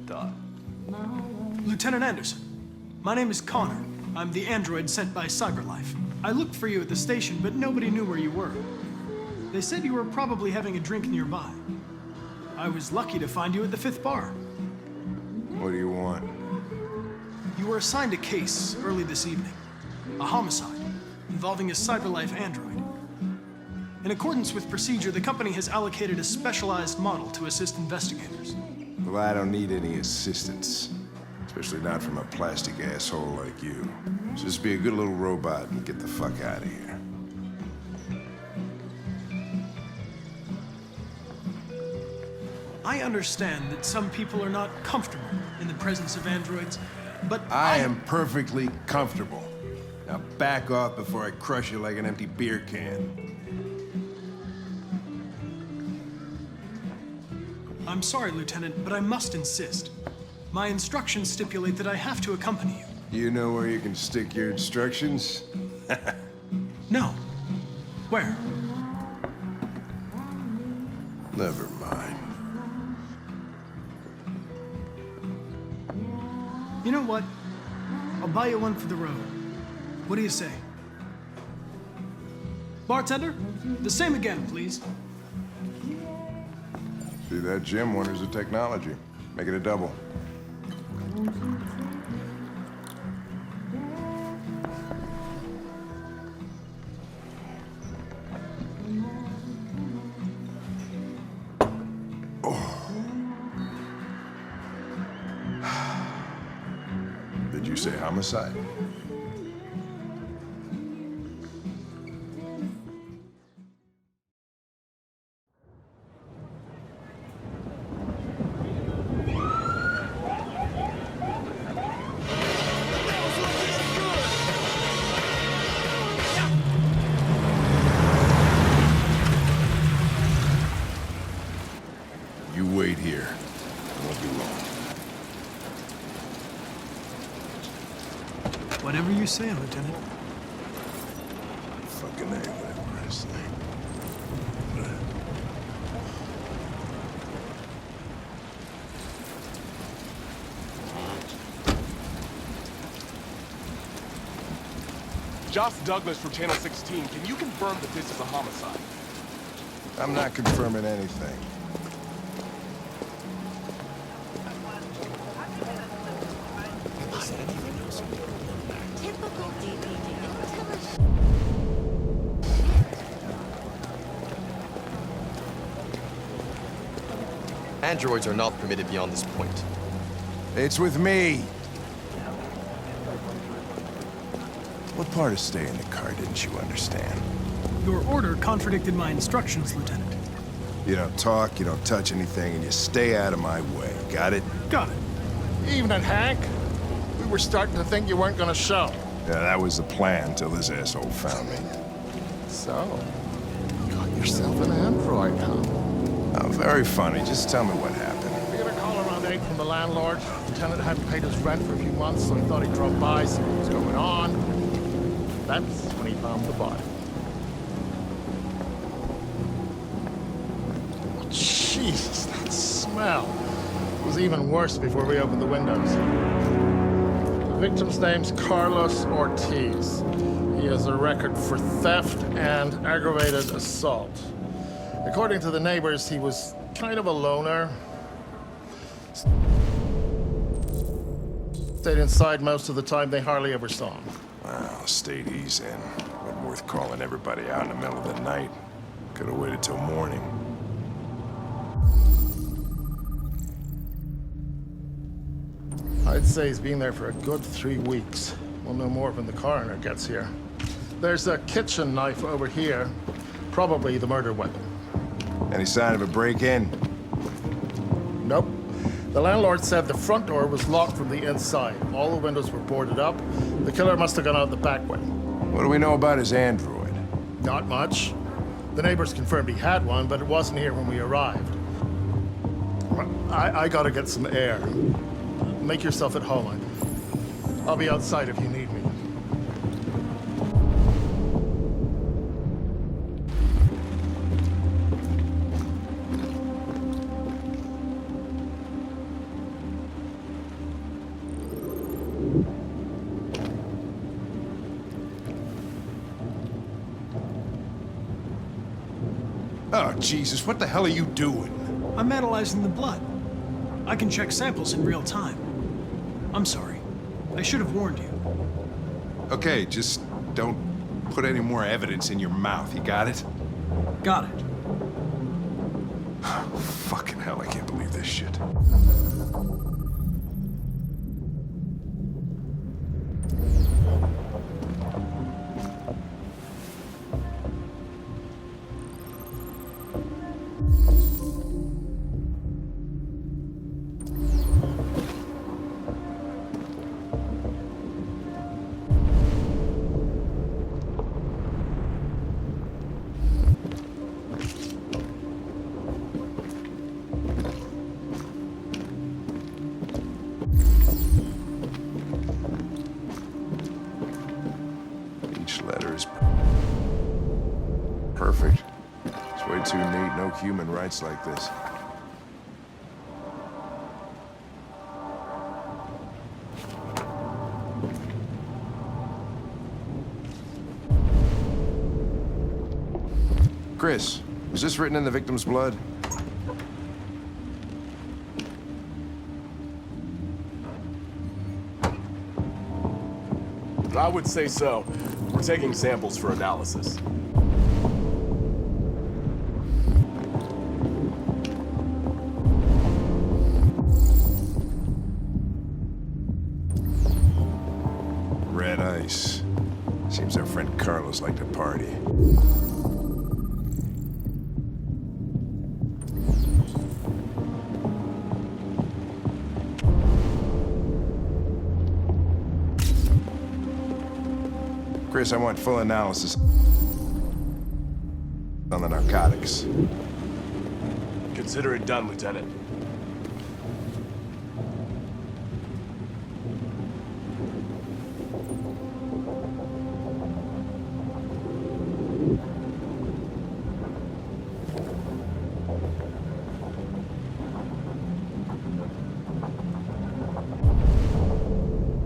thought. Lieutenant Anderson, my name is Connor. I'm the android sent by CyberLife. I looked for you at the station, but nobody knew where you were. They said you were probably having a drink nearby. I was lucky to find you at the 5th bar. What do you want? You were assigned a case early this evening. A homicide involving a CyberLife android. In accordance with procedure, the company has allocated a specialized model to assist investigators. Well, I don't need any assistance. Especially not from a plastic asshole like you. Just be a good little robot and get the fuck out of here. I understand that some people are not comfortable in the presence of androids, but I am perfectly comfortable. Now back off before I crush you like an empty beer can. I'm sorry, Lieutenant, but I must insist. My instructions stipulate that I have to accompany you. You know where you can stick your instructions? No. Where? Never mind. You know what? I'll buy you one for the road. What do you say? Bartender, the same again, please. See that, Jim? Wonders of technology. Make it a double. Did you say homicide? You wait here. I won't be long. Whatever you say, Lieutenant. Fucking A, whatever I say. Josh Douglas from Channel 16, can you confirm that this is a homicide? I'm not confirming anything. Typical DVD. Androids are not permitted beyond this point. It's with me. What part of staying in the car didn't you understand? Your order contradicted my instructions, Lieutenant. You don't talk, you don't touch anything, and you stay out of my way. Got it? Got it. Evening, Hank. We were starting to think you weren't gonna show. Yeah, that was the plan till this asshole found me. So, you got yourself an android, huh? Oh, very funny. Just tell me what happened. We got a call around 8 from the landlord. The tenant hadn't paid his rent for a few months, so he thought he'd drop by, see what was going on. That's when he found the body. Oh, Jesus, that smell. It was even worse before we opened the windows. The victim's name's Carlos Ortiz. He has a record for theft and aggravated assault. According to the neighbors, he was kind of a loner. Stayed inside most of the time. They hardly ever saw him. Well, state he's in. Wasn't worth calling everybody out in the middle of the night. Could have waited till morning. I'd say he's been there for a good 3 weeks. We'll know more when the coroner gets here. There's a kitchen knife over here. Probably the murder weapon. Any sign of a break-in? Nope. The landlord said the front door was locked from the inside. All the windows were boarded up. The killer must have gone out the back way. What do we know about his android? Not much. The neighbors confirmed he had one, but it wasn't here when we arrived. I gotta get some air. Make yourself at home. I'll be outside if you need me. Jesus, what the hell are you doing? I'm analyzing the blood. I can check samples in real time. I'm sorry. I should have warned you. Okay, just don't put any more evidence in your mouth, you got it? Got it. Fucking hell, I can't believe this shit. Each letter is perfect. It's way too neat. No human writes like this. Chris, was this written in the victim's blood? I would say so. We're taking samples for analysis. Red ice. Seems our friend Carlos liked to party. Chris, I want full analysis on the narcotics. Consider it done, Lieutenant.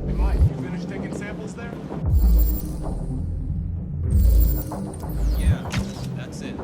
Hey, Mike, you finished taking samples there? Yeah, that's it.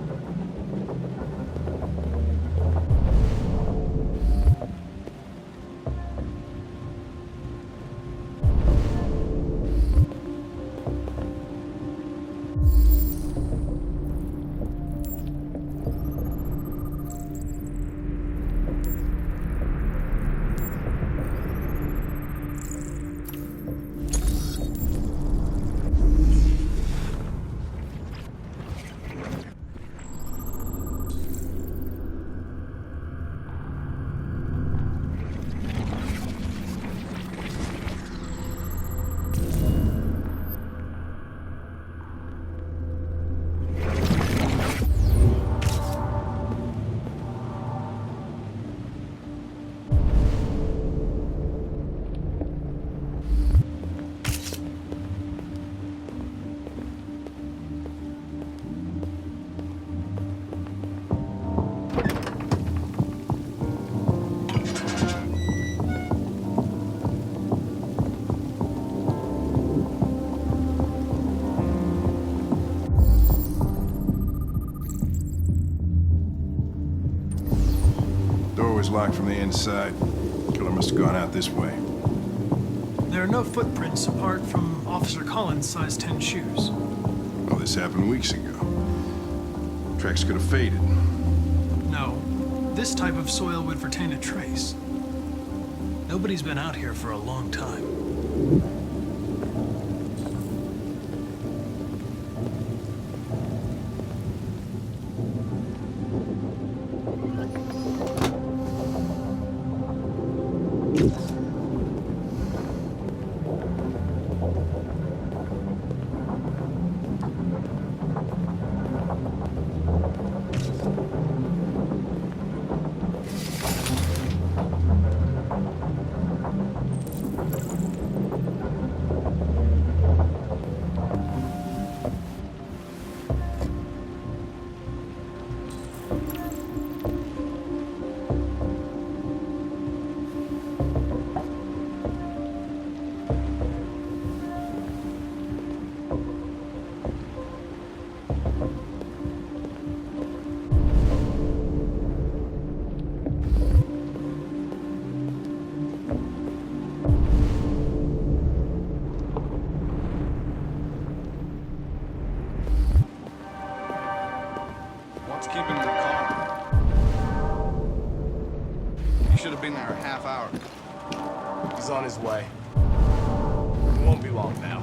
Was locked from the inside. Killer must have gone out this way. There are no footprints apart from Officer Collins' size 10 shoes. Oh, this happened weeks ago. Tracks could have faded. No, this type of soil would retain a trace. Nobody's been out here for a long time. You should have been there a half hour. He's on his way. It won't be long now.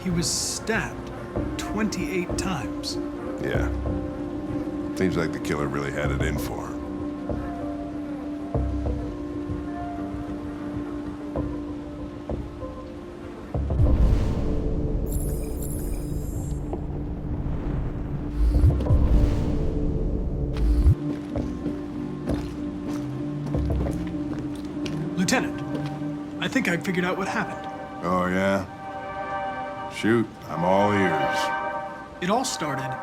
He was stabbed 28 times. Yeah. Seems like the killer really had it in for him. Lieutenant, I think I figured out what happened. Oh, yeah? Shoot, I'm all ears. It all started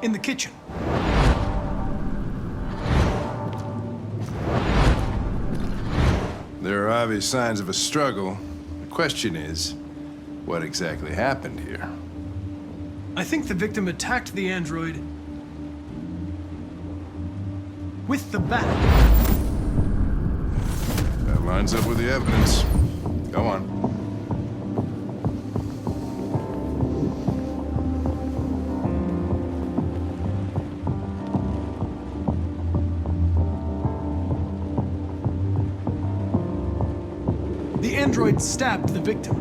in the kitchen. There are obvious signs of a struggle. The question is, what exactly happened here? I think the victim attacked the android with the bat. That lines up with the evidence. Go on. The android stabbed the victim.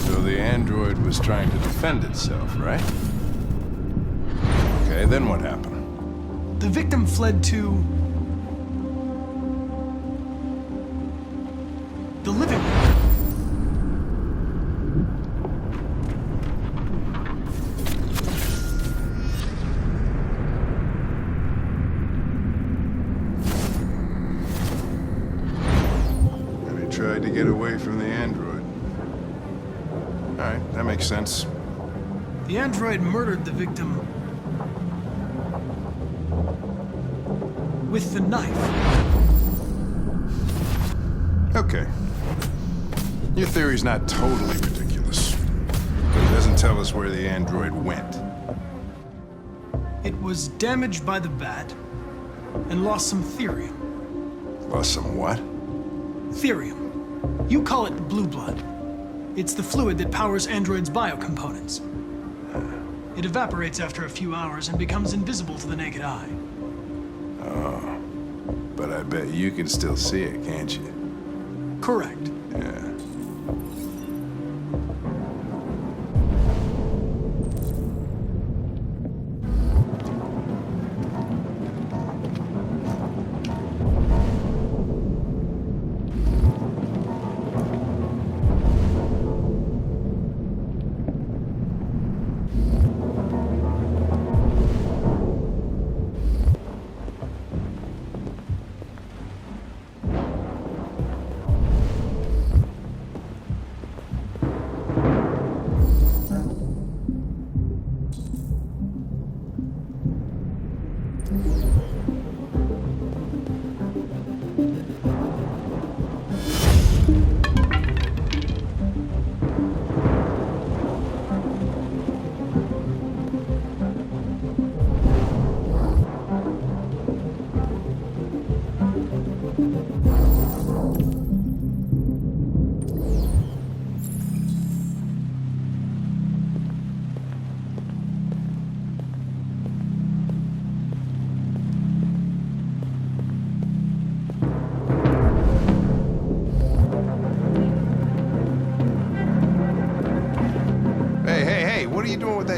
So the android was trying to defend itself, right? Okay, then what happened? The victim fled to the living room. And he tried to get away from the android. All right, that makes sense. The android murdered the victim with the knife. Okay. Your theory's not totally ridiculous, but it doesn't tell us where the android went. It was damaged by the bat and lost some therium. Lost some what? Therium. You call it blue blood. It's the fluid that powers androids' biocomponents. It evaporates after a few hours and becomes invisible to the naked eye. But I bet you can still see it, can't you? Correct. Yeah.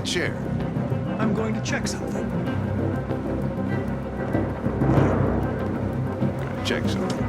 that chair. I'm going to check something. Check something.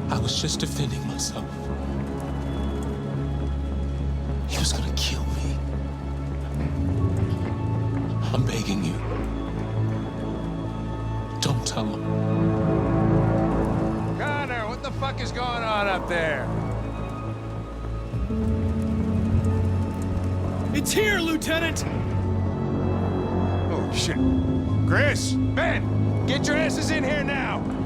I was just defending myself. He was gonna kill me. I'm begging you. Don't tell him. Connor, what the fuck is going on up there? It's here, Lieutenant! Oh, shit. Chris, Ben, get your asses in here now!